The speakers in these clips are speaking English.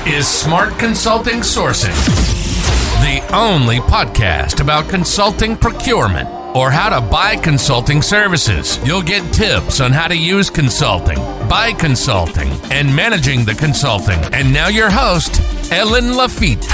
is Smart Consulting Sourcing, the only podcast about consulting procurement or how to buy consulting services. You'll get tips on how to use consulting, buy consulting, and managing the consulting. And now your host, Helene Lafitte.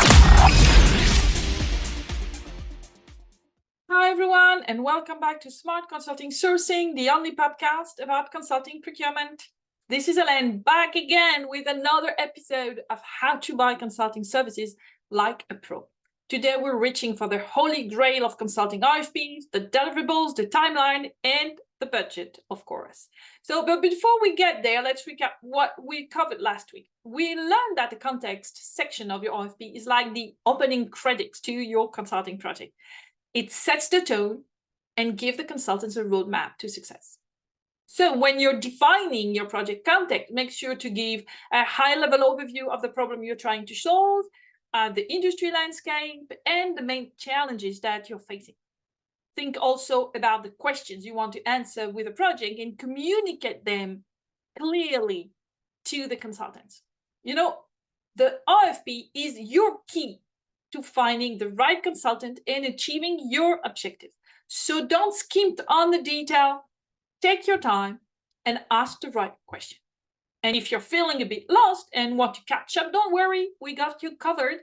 Hi everyone, and welcome back to Smart Consulting Sourcing, the only podcast about consulting procurement. This is Helene back again with another episode of how to buy consulting services like a pro. Today we're reaching for the holy grail of consulting RFPs, the deliverables, the timeline, and the budget, of course. But before we get there, let's recap what we covered last week. We learned that the context section of your RFP is like the opening credits to your consulting project. It sets the tone and gives the consultants a roadmap to success. So when you're defining your project context, make sure to give a high-level overview of the problem you're trying to solve, the industry landscape, and the main challenges that you're facing. Think also about the questions you want to answer with a project and communicate them clearly to the consultants. You know, the RFP is your key to finding the right consultant and achieving your objective. So don't skimp on the detail. Take your time and ask the right question. And if you're feeling a bit lost and want to catch up, don't worry, we got you covered.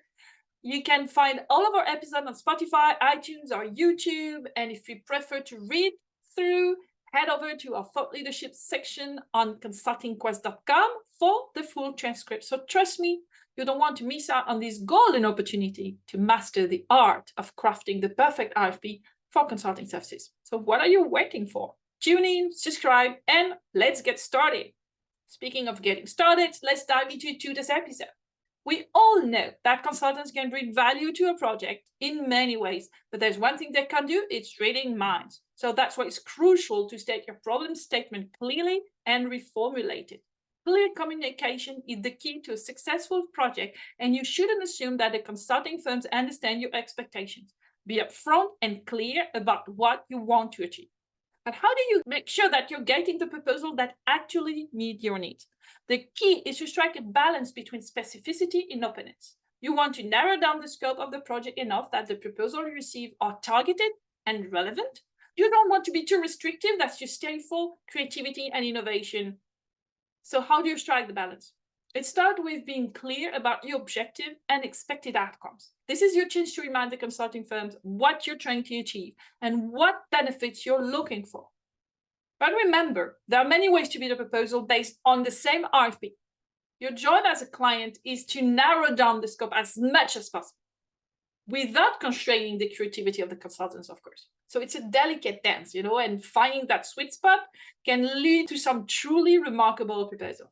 You can find all of our episodes on Spotify, iTunes, or YouTube. And if you prefer to read through, head over to our thought leadership section on consultingquest.com for the full transcript. So trust me, you don't want to miss out on this golden opportunity to master the art of crafting the perfect RFP for consulting services. So what are you waiting for? Tune in, subscribe, and let's get started. Speaking of getting started, let's dive into today's episode. We all know that consultants can bring value to a project in many ways, but there's one thing they can do, it's reading minds. So that's why it's crucial to state your problem statement clearly and reformulate it. Clear communication is the key to a successful project, and you shouldn't assume that the consulting firms understand your expectations. Be upfront and clear about what you want to achieve. But how do you make sure that you're getting the proposal that actually meet your needs? The key is to strike a balance between specificity and openness. You want to narrow down the scope of the project enough that the proposals you receive are targeted and relevant. You don't want to be too restrictive that you stay for creativity and innovation. So how do you strike the balance? It starts with being clear about your objective and expected outcomes. This is your chance to remind the consulting firms what you're trying to achieve and what benefits you're looking for. But remember, there are many ways to build a proposal based on the same RFP. Your job as a client is to narrow down the scope as much as possible, without constraining the creativity of the consultants, of course. So it's a delicate dance, and finding that sweet spot can lead to some truly remarkable proposals.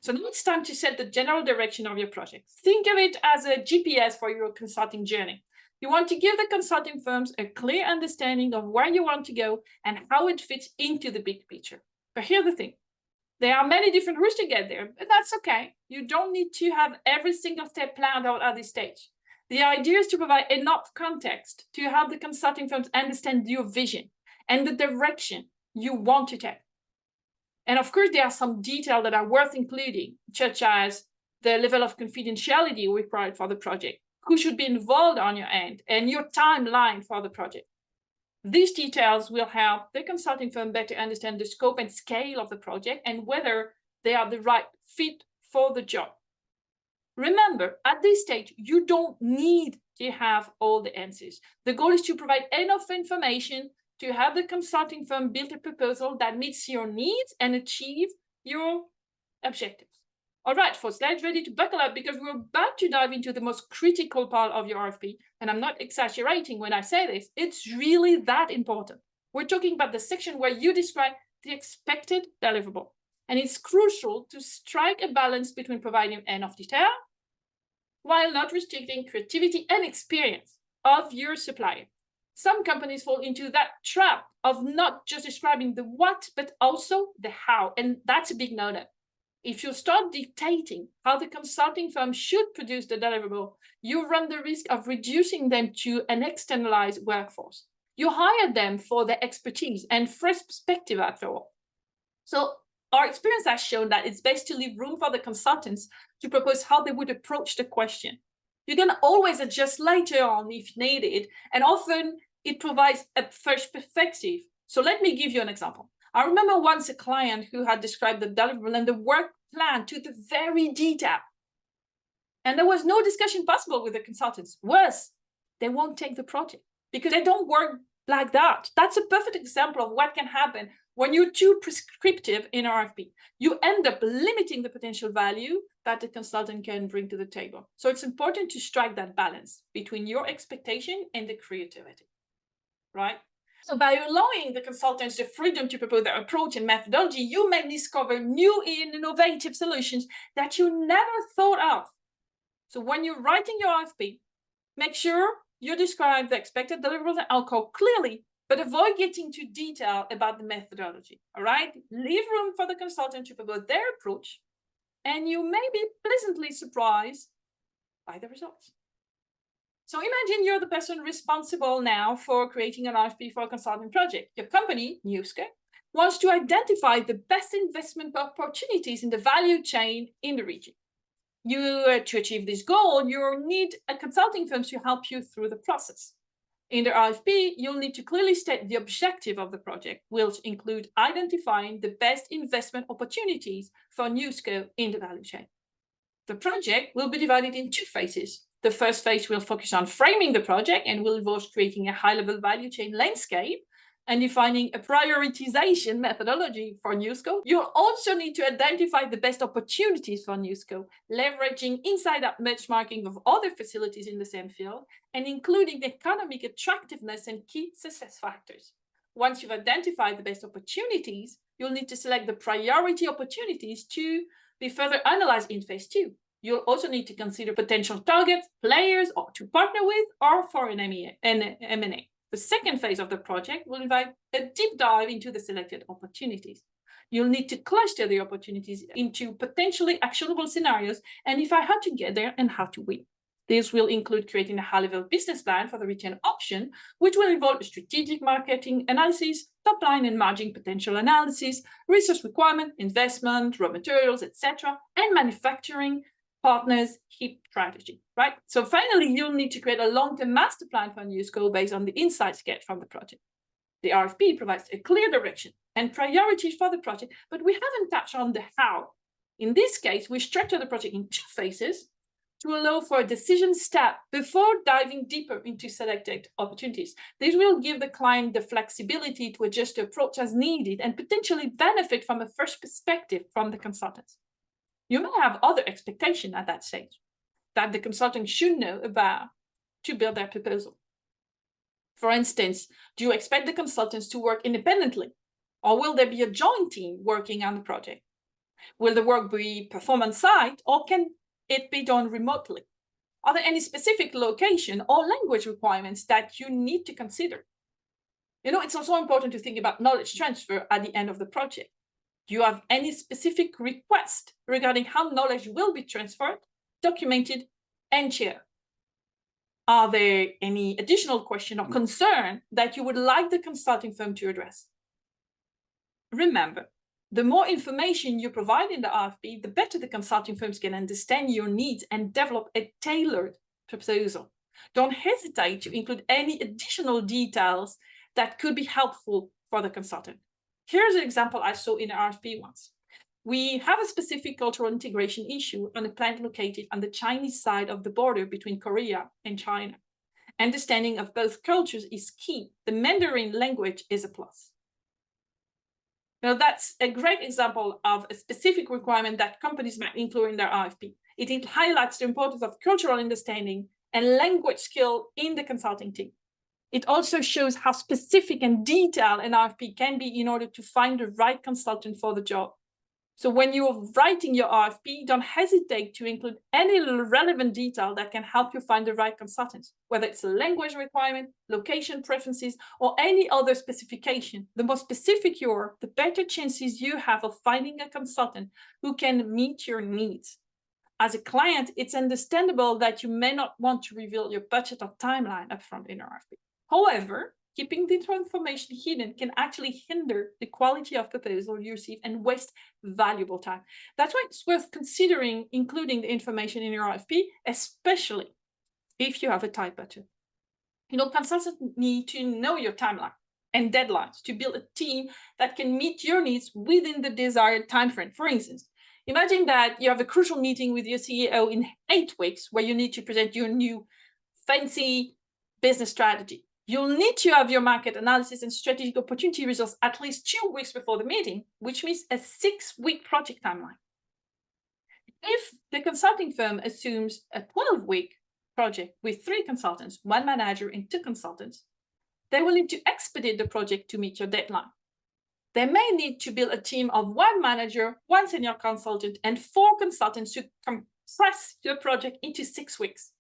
So now it's time to set the general direction of your project. Think of it as a GPS for your consulting journey. You want to give the consulting firms a clear understanding of where you want to go and how it fits into the big picture. But here's the thing. There are many different routes to get there, but that's okay. You don't need to have every single step planned out at this stage. The idea is to provide enough context to help the consulting firms understand your vision and the direction you want to take. And of course, there are some details that are worth including, such as the level of confidentiality required for the project, who should be involved on your end, and your timeline for the project. These details will help the consulting firm better understand the scope and scale of the project and whether they are the right fit for the job. Remember, at this stage, you don't need to have all the answers. The goal is to provide enough information to have the consulting firm build a proposal that meets your needs and achieve your objectives. All right, folks, let's ready to buckle up because we're about to dive into the most critical part of your RFP. And I'm not exaggerating when I say this. It's really that important. We're talking about the section where you describe the expected deliverable. And it's crucial to strike a balance between providing enough detail while not restricting creativity and experience of your supplier. Some companies fall into that trap of not just describing the what, but also the how. And that's a big no-no. If you start dictating how the consulting firm should produce the deliverable, you run the risk of reducing them to an externalized workforce. You hire them for their expertise and fresh perspective after all. So Our experience has shown that it's best to leave room for the consultants to propose how they would approach the question. You can always adjust later on if needed, and often it provides a fresh perspective. So let me give you an example. I remember once a client who had described the deliverable and the work plan to the very detail. And there was no discussion possible with the consultants. Worse, they won't take the project because they don't work like that. That's a perfect example of what can happen when you're too prescriptive in RFP. You end up limiting the potential value that the consultant can bring to the table. So it's important to strike that balance between your expectation and the creativity, right? So by allowing the consultants the freedom to propose their approach and methodology, you may discover new and innovative solutions that you never thought of. So when you're writing your RFP, make sure you describe the expected deliverables and outcome clearly, but avoid getting too detailed about the methodology, all right? Leave room for the consultant to propose their approach, and you may be pleasantly surprised by the results. So imagine you're the person responsible now for creating an RFP for a consulting project. Your company, Newsco, wants to identify the best investment opportunities in the value chain in the region. To achieve this goal, you need a consulting firm to help you through the process. In the RFP, you'll need to clearly state the objective of the project, which include identifying the best investment opportunities for Newsco in the value chain. The project will be divided in two phases. The first phase will focus on framing the project and will involve creating a high-level value chain landscape and defining a prioritization methodology for Newsco. You'll also need to identify the best opportunities for Newsco, leveraging inside-out benchmarking of other facilities in the same field, and including the economic attractiveness and key success factors. Once you've identified the best opportunities, you'll need to select the priority opportunities to be further analyzed in phase 2. You'll also need to consider potential targets, players or to partner with, or for an M&A. The second phase of the project will invite a deep dive into the selected opportunities. You'll need to cluster the opportunities into potentially actionable scenarios and define how to get there and how to win. This will include creating a high-level business plan for the return option, which will involve a strategic marketing analysis, top line and margin potential analysis, resource requirement, investment, raw materials, etc., and manufacturing partners HIP strategy, right? So finally, you'll need to create a long-term master plan for Newsco based on the insights get from the project. The RFP provides a clear direction and priorities for the project, but we haven't touched on the how. In this case, we structure the project in two phases to allow for a decision step before diving deeper into selected opportunities. This will give the client the flexibility to adjust the approach as needed and potentially benefit from a fresh perspective from the consultants. You may have other expectations at that stage that the consultant should know about to build their proposal. For instance, do you expect the consultants to work independently, or will there be a joint team working on the project? Will the work be performed on site, or can it be done remotely? Are there any specific location or language requirements that you need to consider? It's also important to think about knowledge transfer at the end of the project. Do you have any specific request regarding how knowledge will be transferred, documented, and shared? Are there any additional question or concern that you would like the consulting firm to address? Remember, the more information you provide in the RFP, the better the consulting firms can understand your needs and develop a tailored proposal. Don't hesitate to include any additional details that could be helpful for the consultant. Here's an example I saw in an RFP once. We have a specific cultural integration issue on a plant located on the Chinese side of the border between Korea and China. Understanding of both cultures is key. The Mandarin language is a plus. Now, that's a great example of a specific requirement that companies might include in their RFP. It highlights the importance of cultural understanding and language skill in the consulting team. It also shows how specific and detailed an RFP can be in order to find the right consultant for the job. So when you're writing your RFP, don't hesitate to include any relevant detail that can help you find the right consultant, whether it's a language requirement, location preferences, or any other specification. The more specific you are, the better chances you have of finding a consultant who can meet your needs. As a client, it's understandable that you may not want to reveal your budget or timeline upfront in an RFP. However, Keeping the information hidden can actually hinder the quality of proposal you receive and waste valuable time. That's why it's worth considering including the information in your RFP, especially if you have a tight budget. Consultants need to know your timeline and deadlines to build a team that can meet your needs within the desired timeframe. For instance, imagine that you have a crucial meeting with your CEO in 8 weeks where you need to present your new fancy business strategy. You'll need to have your market analysis and strategic opportunity results at least 2 weeks before the meeting, which means a 6-week project timeline. If the consulting firm assumes a 12-week project with 3 consultants, 1 manager and 2 consultants, they will need to expedite the project to meet your deadline. They may need to build a team of 1 manager, 1 senior consultant, and 4 consultants to compress your project into 6 weeks.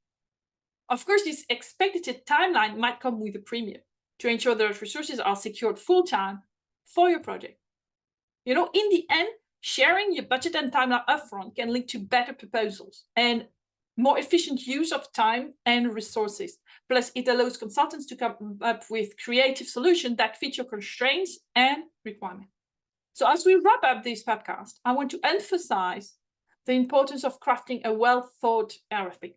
Of course, this expected timeline might come with a premium to ensure those resources are secured full-time for your project. In the end, sharing your budget and timeline upfront can lead to better proposals and more efficient use of time and resources. Plus, it allows consultants to come up with creative solutions that fit your constraints and requirements. So as we wrap up this podcast, I want to emphasize the importance of crafting a well-thought RFP.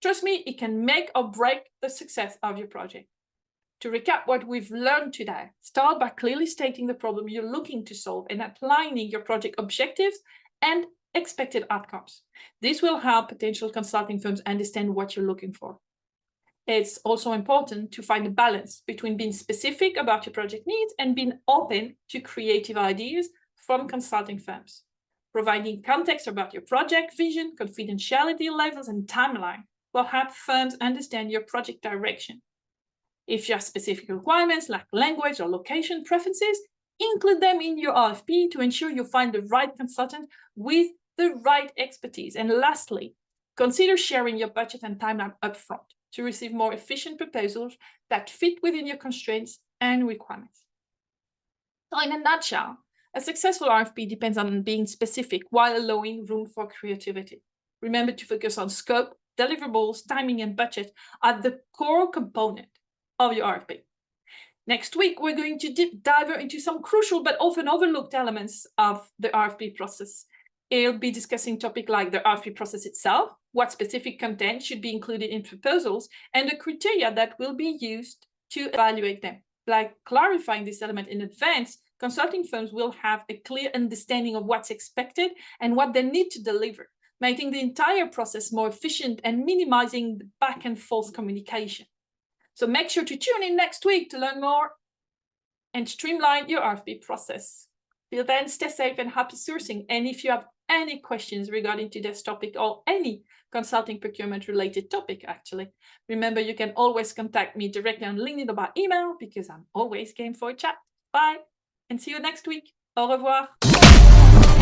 Trust me, it can make or break the success of your project. To recap what we've learned today, start by clearly stating the problem you're looking to solve and outlining your project objectives and expected outcomes. This will help potential consulting firms understand what you're looking for. It's also important to find a balance between being specific about your project needs and being open to creative ideas from consulting firms. Providing context about your project vision, confidentiality levels, and timeline will help firms understand your project direction. If you have specific requirements like language or location preferences, include them in your RFP to ensure you find the right consultant with the right expertise. And lastly, consider sharing your budget and timeline upfront to receive more efficient proposals that fit within your constraints and requirements. So in a nutshell, a successful RFP depends on being specific while allowing room for creativity. Remember to focus on scope, deliverables, timing, and budget are the core component of your RFP. Next week, we're going to dive into some crucial but often overlooked elements of the RFP process. It'll be discussing topics like the RFP process itself, what specific content should be included in proposals, and the criteria that will be used to evaluate them. By clarifying this element in advance, consulting firms will have a clear understanding of what's expected and what they need to deliver, making the entire process more efficient and minimizing the back and forth communication. So make sure to tune in next week to learn more and streamline your RFP process. Till then, stay safe and happy sourcing. And if you have any questions regarding today's topic or any consulting procurement related topic, actually, remember you can always contact me directly on LinkedIn or by email because I'm always game for a chat. Bye and see you next week. Au revoir.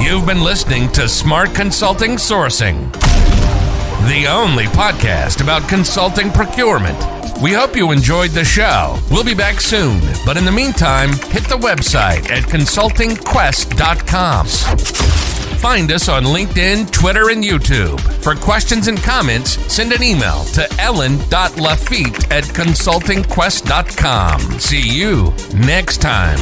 You've been listening to Smart Consulting Sourcing, the only podcast about consulting procurement. We hope you enjoyed the show. We'll be back soon, but in the meantime, hit the website at consultingquest.com. Find us on LinkedIn, Twitter, and YouTube. For questions and comments, send an email to ellen.lafitte@consultingquest.com. See you next time.